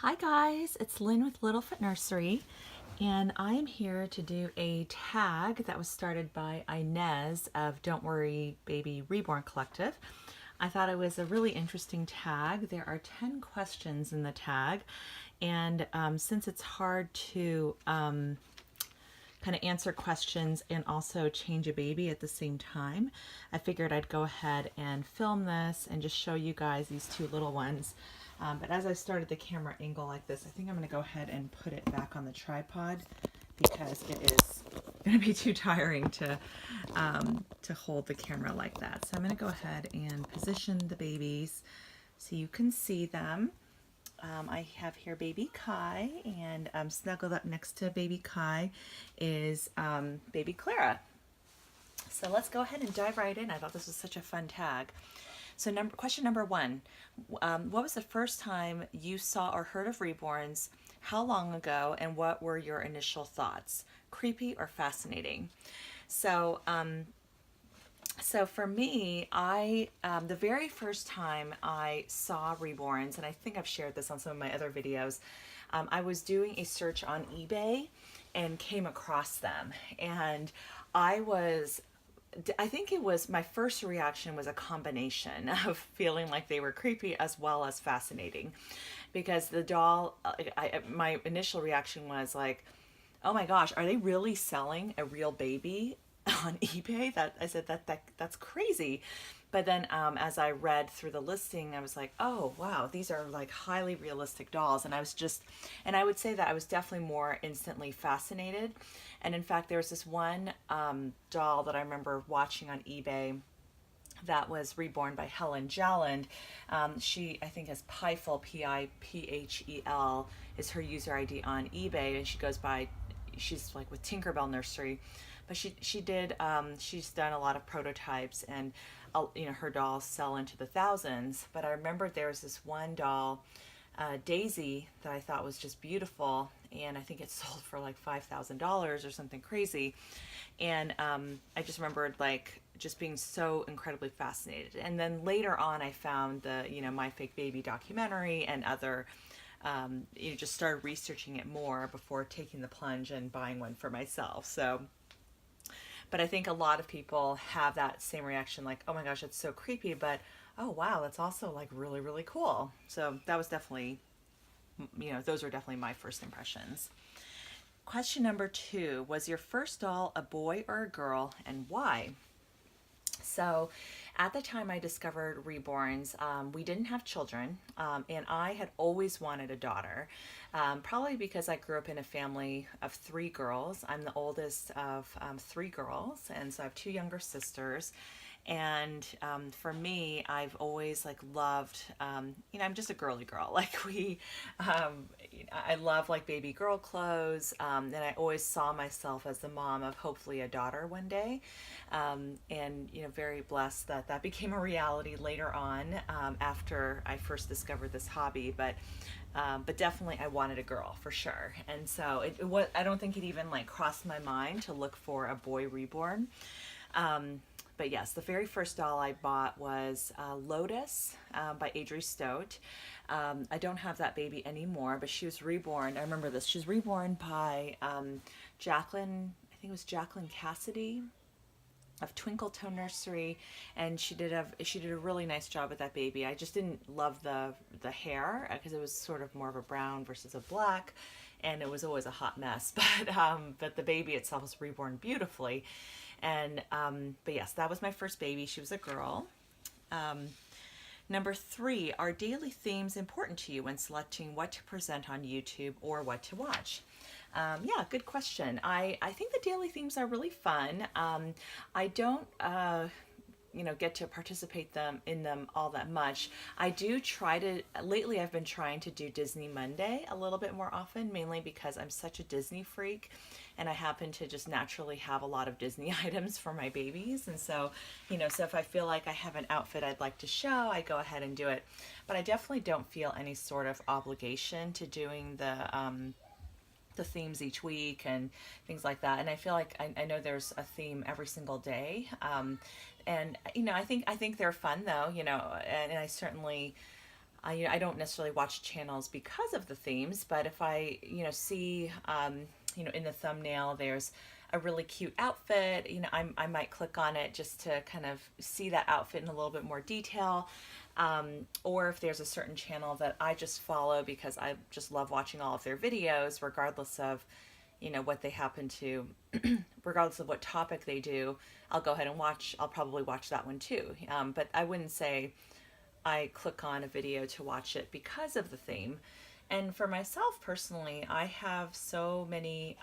Hi guys, it's Lynn with Littlefoot Nursery, and I am here to do a tag that was started by Inez of Don't Worry Baby Reborn Collective. I thought it was a really interesting tag. There are 10 questions in the tag, and since it's hard to kind of answer questions and also change a baby at the same time, I figured I'd go ahead and film this and just show you guys these two little ones. But as I started the camera angle like this, I think I'm going to go ahead and put it back on the tripod because it is going to be too tiring to hold the camera like that. So I'm going to go ahead and position the babies so you can see them. I have here baby Kai, and snuggled up next to baby Kai is baby Clara. So let's go ahead and dive right in. I thought this was such a fun tag. So question number one, what was the first time you saw or heard of reborns? How long ago? And what were your initial thoughts? Creepy or fascinating? So, so for me, the very first time I saw reborns, and I think I've shared this on some of my other videos, I was doing a search on eBay and came across them. And I think it was, my first reaction was a combination of feeling like they were creepy as well as fascinating, because the doll, my initial reaction was like, oh my gosh, are they really selling a real baby on eBay? That I said that's crazy. But then as I read through the listing, I was like, oh wow, these are like highly realistic dolls. And I would say that I was definitely more instantly fascinated. And in fact, there was this one doll that I remember watching on eBay that was reborn by Helen Jalland. She, I think, has Piphel, Piphel, is her user ID on eBay, and she's like with Tinkerbell Nursery, but she's done a lot of prototypes, and her dolls sell into the thousands. But I remember there was this one doll, Daisy, that I thought was just beautiful, and I think it sold for like $5,000 or something crazy. And I just remembered like just being so incredibly fascinated. And then later on, I found the My Fake Baby documentary and other. Just started researching it more before taking the plunge and buying one for myself. So, but I think a lot of people have that same reaction, like, oh my gosh, it's so creepy, but oh wow, that's also like really, really cool. So that was definitely, those were definitely my first impressions. Question number two, was your first doll a boy or a girl, and why? So at the time I discovered reborns, we didn't have children, and I had always wanted a daughter, probably because I grew up in a family of three girls. I'm the oldest of three girls, and so I have two younger sisters. And for me, I've always like loved, I'm just a girly girl. Like I love like baby girl clothes, and I always saw myself as the mom of hopefully a daughter one day, and very blessed that that became a reality later on, after I first discovered this hobby. But definitely I wanted a girl for sure, and so it was. I don't think it even like crossed my mind to look for a boy reborn. But yes, the very first doll I bought was Lotus by Adri Stote. I don't have that baby anymore, but she was reborn. I remember this. She was reborn by Jacqueline, I think it was Jacqueline Cassidy of Twinkle Toe Nursery, and she did a really nice job with that baby. I just didn't love the hair because it was sort of more of a brown versus a black, and it was always a hot mess. But the baby itself was reborn beautifully. And but yes, that was my first baby. She was a girl. Number three, are daily themes important to you when selecting what to present on YouTube or what to watch? Yeah, good question. I think the daily themes are really fun. I don't get to participate in them all that much. I do try to, lately I've been trying to do Disney Monday a little bit more often, mainly because I'm such a Disney freak, and I happen to just naturally have a lot of Disney items for my babies. And so, so if I feel like I have an outfit I'd like to show, I go ahead and do it. But I definitely don't feel any sort of obligation to doing the themes each week and things like that. And I feel like I know there's a theme every single day. And I think they're fun though, and I certainly I don't necessarily watch channels because of the themes, but if I, see, in the thumbnail, there's a really cute outfit, I might click on it just to kind of see that outfit in a little bit more detail. Or if there's a certain channel that I just follow because I just love watching all of their videos, regardless of, what they happen to, regardless of what topic they do, I'll go ahead and I'll probably watch that one too. But I wouldn't say I click on a video to watch it because of the theme. And for myself personally, I have so many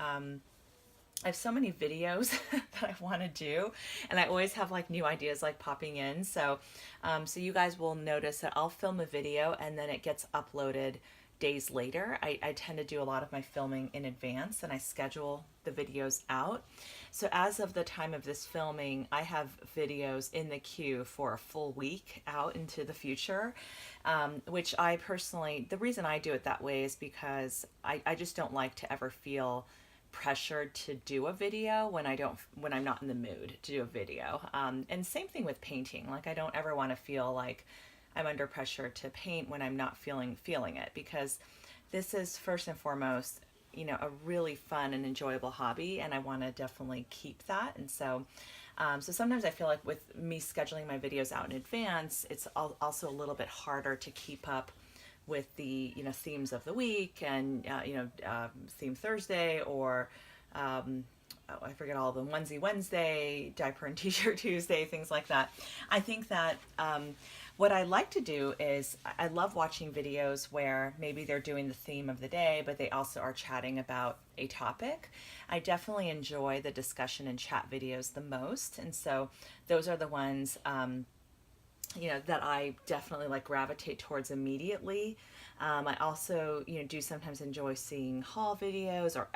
videos that I want to do, and I always have like new ideas like popping in. So you guys will notice that I'll film a video and then it gets uploaded days later. I tend to do a lot of my filming in advance and I schedule the videos out. So as of the time of this filming, I have videos in the queue for a full week out into the future, which I personally, the reason I do it that way is because I just don't like to ever feel pressured to do a video when I'm not in the mood to do a video. And same thing with painting. Like I don't ever want to feel like I'm under pressure to paint when I'm not feeling it, because this is first and foremost, a really fun and enjoyable hobby, and I want to definitely keep that. And so sometimes I feel like with me scheduling my videos out in advance, it's also a little bit harder to keep up with the themes of the week and theme Thursday, or I forget all of them, onesie Wednesday, diaper and t-shirt Tuesday, things like that. I think that what I like to do is I love watching videos where maybe they're doing the theme of the day, but they also are chatting about a topic. I definitely enjoy the discussion and chat videos the most, and so those are the ones that I definitely like gravitate towards immediately. I also, do sometimes enjoy seeing haul videos or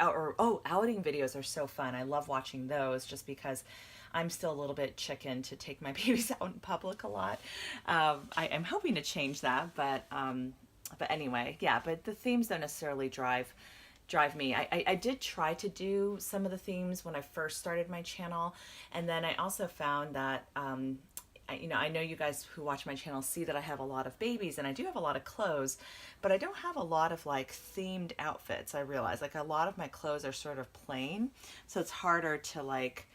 outing videos are so fun. I love watching those just because I'm still a little bit chicken to take my babies out in public a lot. I am hoping to change that, but anyway, yeah. But the themes don't necessarily drive me. I did try to do some of the themes when I first started my channel, and then I also found that I know you guys who watch my channel see that I have a lot of babies and I do have a lot of clothes, but I don't have a lot of like themed outfits. I realize like a lot of my clothes are sort of plain, so it's harder to like,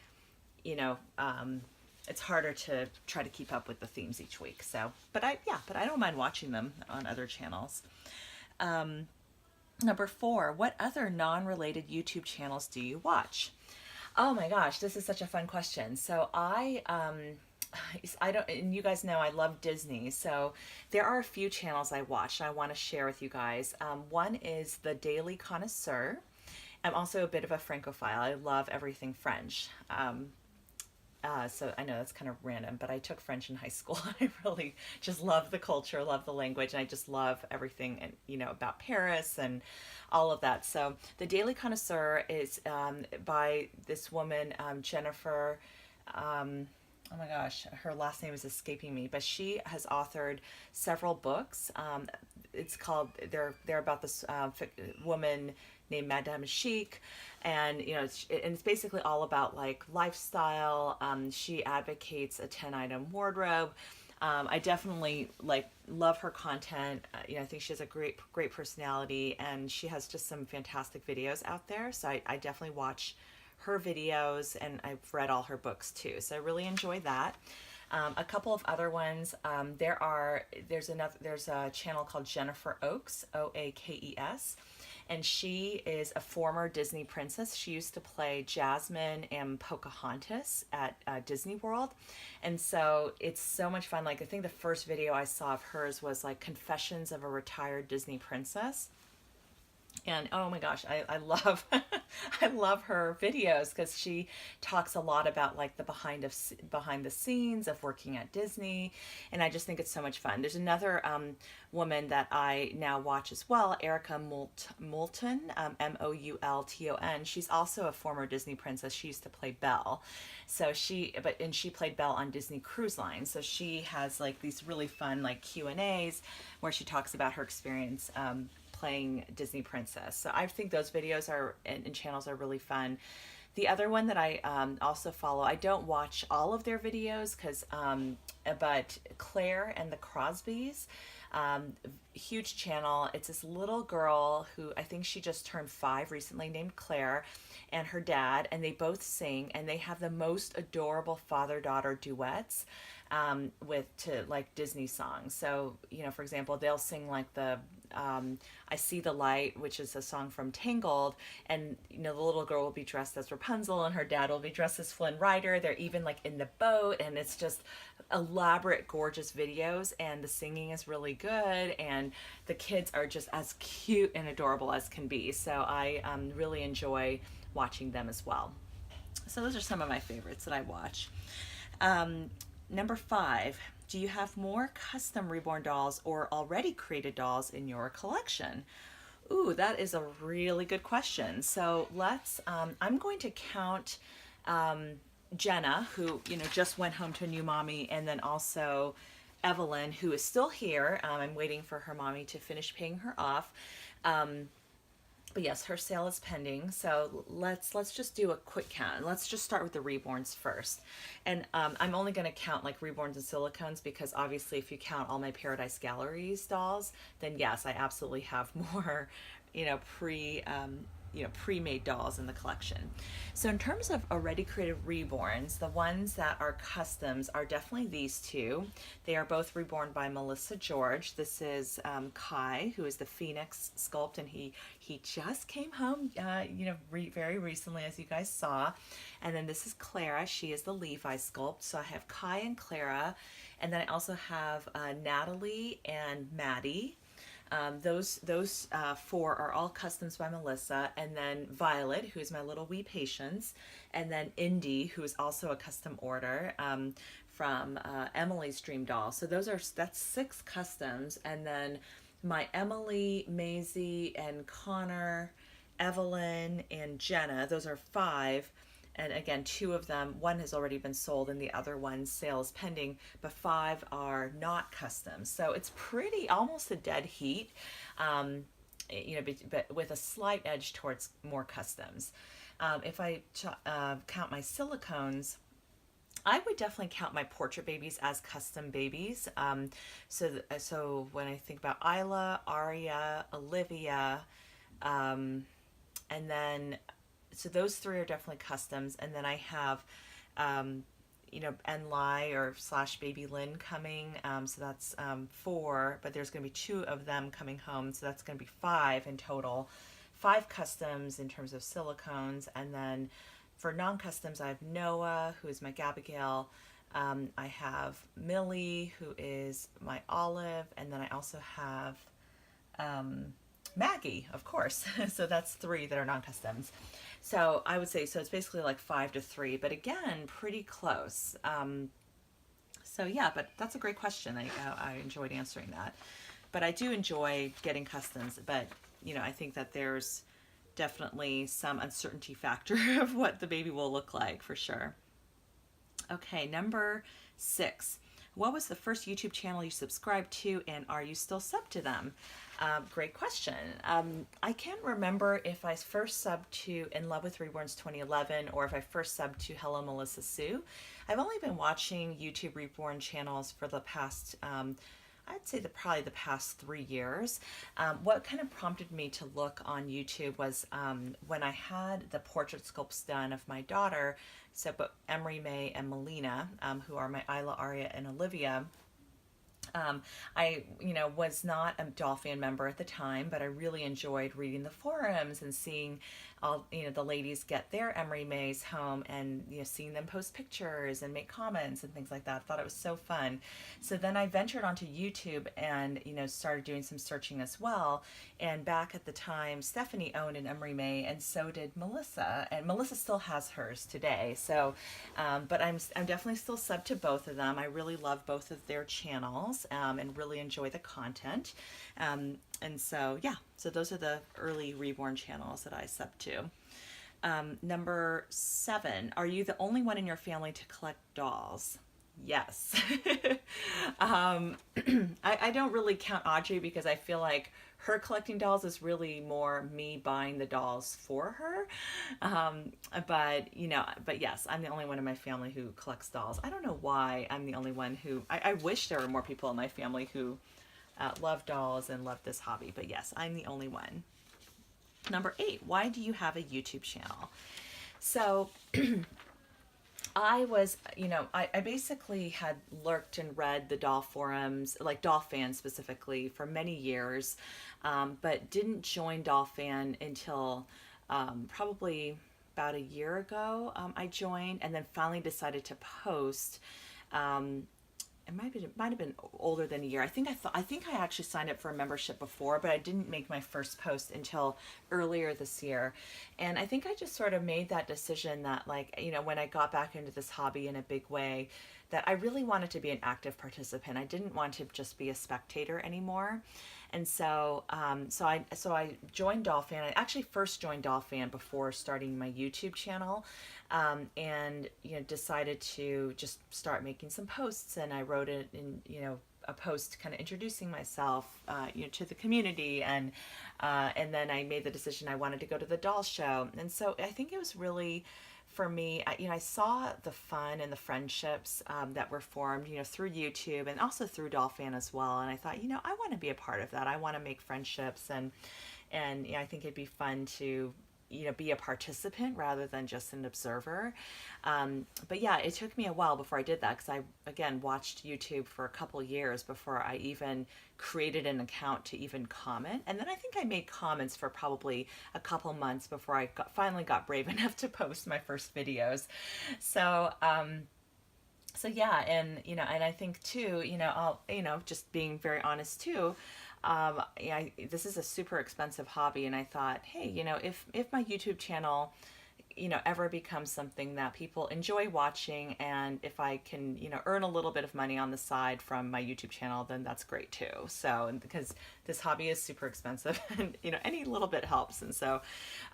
it's harder to try to keep up with the themes each week. So, but I don't mind watching them on other channels. Number 4, what other non-related YouTube channels do you watch? Oh my gosh, this is such a fun question. So I don't, and you guys know I love Disney, so there are a few channels I watch I want to share with you guys. One is The Daily Connoisseur. I'm also a bit of a Francophile. I love everything French. So I know that's kind of random, but I took French in high school. I really just love the culture, love the language, and I just love everything, and about Paris and all of that. So The Daily Connoisseur is by this woman, Jennifer. Oh my gosh, her last name is escaping me, but she has authored several books. It's called, they're about this woman named Madame Chic, and it's basically all about like lifestyle. She advocates a 10-item wardrobe. I definitely like love her content. I think she has a great personality, and she has just some fantastic videos out there. So I definitely watch her videos, and I've read all her books too. So I really enjoy that. A couple of other ones. There's a channel called Jennifer Oakes, Oakes, and she is a former Disney princess. She used to play Jasmine and Pocahontas at Disney World, and so it's so much fun. Like I think the first video I saw of hers was like Confessions of a Retired Disney Princess. And oh my gosh, I love I love her videos because she talks a lot about like the behind the scenes of working at Disney, and I just think it's so much fun. There's another woman that I now watch as well, Erica Moulton, Moulton. She's also a former Disney princess. She used to play Belle, so she played Belle on Disney Cruise Line. So she has like these really fun like Q&As where she talks about her experience playing Disney princess. So I think those videos and channels are really fun. The other one that I also follow, I don't watch all of their videos because but Claire and the Crosbys, huge channel. It's this little girl who I think she just turned 5 recently, named Claire, and her dad, and they both sing, and they have the most adorable father-daughter duets with to like Disney songs. So, for example, they'll sing like the I See the Light, which is a song from Tangled, and the little girl will be dressed as Rapunzel and her dad will be dressed as Flynn Rider. They're even like in the boat, and it's just elaborate, gorgeous videos, and the singing is really good, and the kids are just as cute and adorable as can be. So I really enjoy watching them as well. So those are some of my favorites that I watch. Number 5, do you have more custom reborn dolls or already created dolls in your collection? Ooh, that is a really good question. So I'm going to count Jenna, who, just went home to a new mommy, and then also Evelyn, who is still here. I'm waiting for her mommy to finish paying her off. But yes, her sale is pending. So let's just do a quick count. Let's just start with the reborns first. And I'm only going to count like reborns and silicones because obviously if you count all my Paradise Galleries dolls, then yes, I absolutely have more, pre-made dolls in the collection. So in terms of already created reborns, the ones that are customs are definitely these two. They are both reborn by Melissa George. This is Kai, who is the Phoenix sculpt, and he just came home, very recently, as you guys saw. And then this is Clara. She is the Levi sculpt. So I have Kai and Clara, and then I also have Natalie and Maddie. Those 4 are all customs by Melissa, and then Violet, who is my little wee Patience, and then Indy, who is also a custom order from Emily's Dream Doll. So that's 6 customs, and then my Emily, Maisie, and Connor, Evelyn, and Jenna, those are 5. And again, 2 of them, one has already been sold and the other one's sale is pending, but 5 are not custom. So it's pretty, almost a dead heat, but with a slight edge towards more customs. If I count my silicones, I would definitely count my portrait babies as custom babies. So when I think about Isla, Aria, Olivia, and then so those 3 are definitely customs, and then I have, Enlai or / Baby Lynn coming, so that's 4, but there's going to be 2 of them coming home, so that's going to be 5 in total. 5 customs in terms of silicones, and then for non-customs, I have Noah, who is my Gabigail. I have Millie, who is my Olive, and then I also have Maggie, of course. So that's 3 that are non-customs. So I would say, so it's basically like 5 to 3, but again, pretty close. So yeah, but that's a great question. I enjoyed answering that. But I do enjoy getting customs, but I think that there's definitely some uncertainty factor of what the baby will look like for sure. Okay, number 6. What was the first YouTube channel you subscribed to, and are you still subbed to them? Great question. I can't remember if I first subbed to In Love with Reborns 2011 or if I first subbed to Hello Melissa Sue. I've only been watching YouTube Reborn channels for the past, I'd say probably the past 3 years. What kind of prompted me to look on YouTube was when I had the portrait sculpts done of my daughter, so but Emery May and Melina, who are my Isla, Aria, and Olivia. I, was not a doll fan member at the time, but I really enjoyed reading the forums and seeing all, the ladies get their Emery Mays home and, seeing them post pictures and make comments and things like that. I thought it was so fun. So then I ventured onto YouTube and, started doing some searching as well. And back at the time, Stephanie owned an Emery May, and so did Melissa. And Melissa still has hers today. So, but I'm definitely still subbed to both of them. I really love both of their channels and really enjoy the content. And so, yeah, so those are the early Reborn channels that I subbed to. Number 7, are you the only one in your family to collect dolls? Yes. um, I don't really count Audrey because I feel like her collecting dolls is really more me buying the dolls for her. Um, but, but yes, I'm the only one in my family who collects dolls. I don't know why I'm the only one who, I wish there were more people in my family who love dolls and love this hobby. But yes, I'm the only one. Number 8, why do you have a YouTube channel? So I was, I basically had lurked and read the doll forums, like doll fan specifically, for many years, but didn't join doll fan until probably about a year ago. I joined and then finally decided to post. It might have been older than a year. I think I actually signed up for a membership before, but I didn't make my first post until earlier this year. And I think I just sort of made that decision that, like, when I got back into this hobby in a big way, that I really wanted to be an active participant. I didn't want to just be a spectator anymore. And so I joined Dolphin. I actually first joined Dolphin before starting my YouTube channel, and decided to just start making some posts. And I wrote it in a post kind of introducing myself to the community, and then I made the decision I wanted to go to the doll show. And so I think it was really, for me, I saw the fun and the friendships that were formed, through YouTube and also through Dolphin as well. And I thought, I want to be a part of that. I want to make friendships, and I think it'd be fun to be a participant rather than just an observer. But yeah, it took me a while before I did that, because I, again, watched YouTube for a couple years before I even created an account to even comment. And then I think I made comments for probably a couple months before I finally got brave enough to post my first videos. So, so yeah, and I think too, I'll, just being very honest too, this is a super expensive hobby, and I thought, hey, if my YouTube channel, ever becomes something that people enjoy watching, and if I can, earn a little bit of money on the side from my YouTube channel, then that's great too. So, and because this hobby is super expensive, and any little bit helps, and so,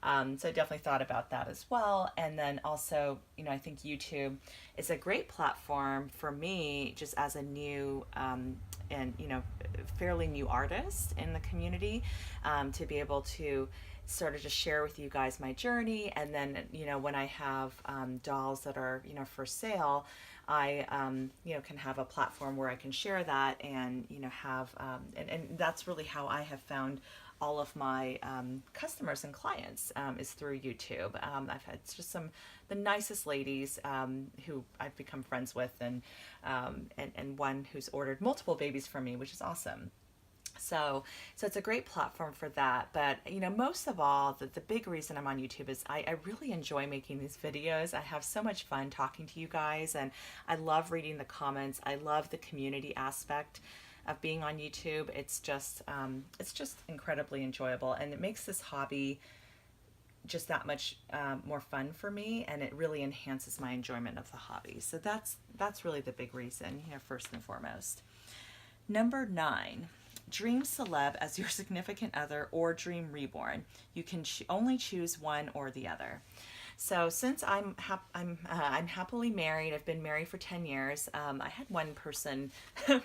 so I definitely thought about that as well. And then also, I think YouTube is a great platform for me, just as a new, and fairly new artist in the community, to be able to sort of just share with you guys my journey. And then when I have dolls that are for sale, I can have a platform where I can share that, and have and that's really how I have found all of my customers and clients, is through YouTube. I've had just the nicest ladies, who I've become friends with, and one who's ordered multiple babies from me, which is awesome. So it's a great platform for that. But most of all, the big reason I'm on YouTube is I really enjoy making these videos. I have so much fun talking to you guys, and I love reading the comments. I love the community aspect of being on YouTube. It's just incredibly enjoyable, and it makes this hobby just that much more fun for me, and it really enhances my enjoyment of the hobby. So that's really the big reason, first and foremost. Number 9, dream celeb as your significant other or dream reborn. You can only choose one or the other. So since I'm happily married, I've been married for 10 years. I had one person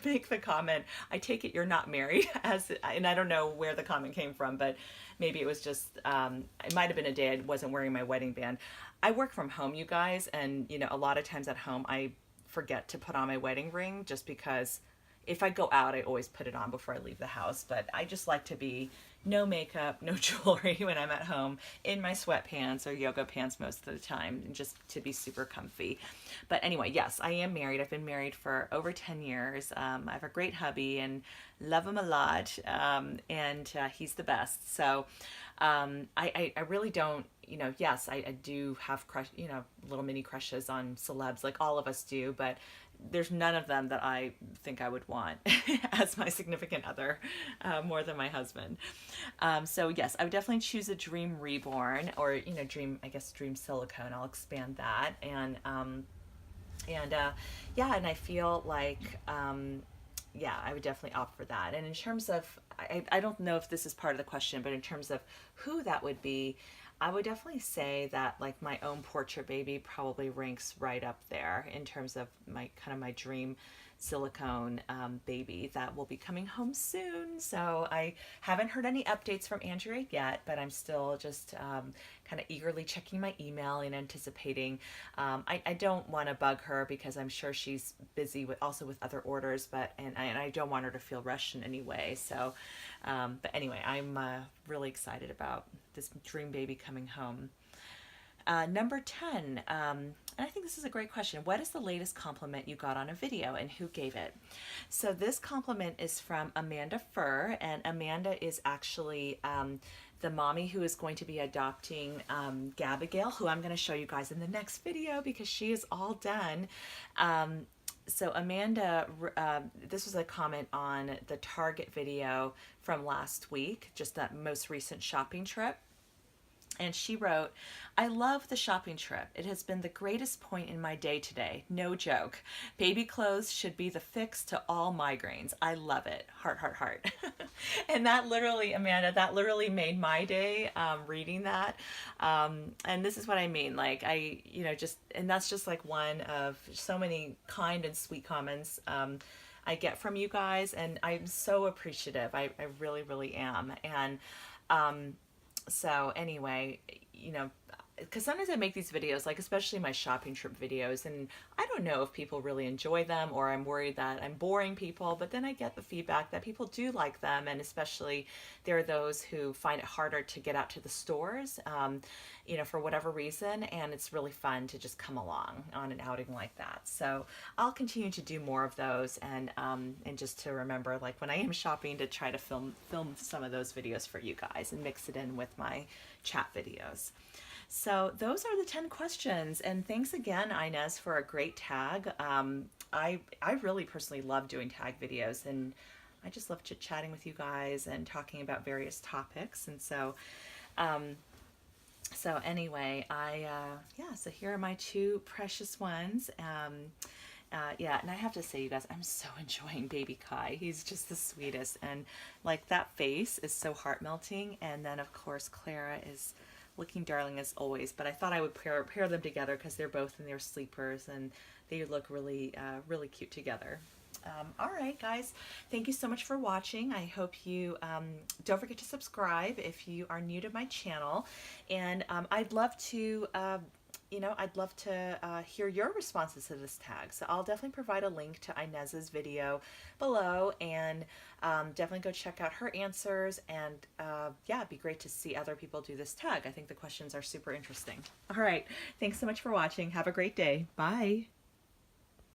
make the comment, "I take it you're not married," and I don't know where the comment came from, but maybe it was just, it might have been a day I wasn't wearing my wedding band. I work from home, you guys, and a lot of times at home I forget to put on my wedding ring, just because if I go out, I always put it on before I leave the house. But I just like to be no makeup, no jewelry when I'm at home, in my sweatpants or yoga pants most of the time, and just to be super comfy. But anyway, yes, I am married. I've been married for over 10 years. I have a great hubby and love him a lot, and he's the best. So I really don't, yes, I do have little mini crushes on celebs, like all of us do, but there's none of them that I think I would want as my significant other, more than my husband. So yes, I would definitely choose a dream reborn, or dream silicone. I'll expand that, and yeah, and I feel like, yeah, I would definitely opt for that. And in terms of, I don't know if this is part of the question, but in terms of who that would be, I would definitely say that like my own portrait baby probably ranks right up there in terms of my kind of my dream silicone baby that will be coming home soon. So I haven't heard any updates from Andrea yet, but I'm still just kind of eagerly checking my email and anticipating. I don't want to bug her because I'm sure she's busy with also with other orders, but and I don't want her to feel rushed in any way. So, but anyway, I'm really excited about this dream baby coming home. Number 10, and I think this is a great question. What is the latest compliment you got on a video and who gave it? So this compliment is from Amanda Furr, and Amanda is actually the mommy who is going to be adopting Gabigail, who I'm going to show you guys in the next video because she is all done. So Amanda, this was a comment on the Target video from last week, just that most recent shopping trip. And she wrote, I love the shopping trip. It has been the greatest point in my day today. No joke. Baby clothes should be the fix to all migraines. I love it. Heart, heart, heart. And that literally, Amanda, that literally made my day reading that. And this is what I mean. Like, just, and that's just like one of so many kind and sweet comments I get from you guys. And I'm so appreciative. I really, really am. And, so anyway, because sometimes I make these videos, like especially my shopping trip videos, and I don't know if people really enjoy them or I'm worried that I'm boring people, but then I get the feedback that people do like them, and especially there are those who find it harder to get out to the stores, for whatever reason, and it's really fun to just come along on an outing like that. So I'll continue to do more of those, and just to remember, like when I am shopping, to try to film some of those videos for you guys and mix it in with my chat videos. So those are the 10 questions, and thanks again, Inez, for a great tag. I really personally love doing tag videos, and I just love chit-chatting with you guys and talking about various topics. And so so anyway, so here are my two precious ones. And I have to say, you guys, I'm so enjoying Baby Kai. He's just the sweetest, and like that face is so heart melting. And then of course Clara is looking darling as always. But I thought I would pair them together because they're both in their sleepers and they look really really cute together. All right, guys, thank you so much for watching. I hope you don't forget to subscribe if you are new to my channel, and I'd love to hear your responses to this tag. So I'll definitely provide a link to Inez's video below, and definitely go check out her answers. And it'd be great to see other people do this tag. I think the questions are super interesting. All right, thanks so much for watching. Have a great day. Bye.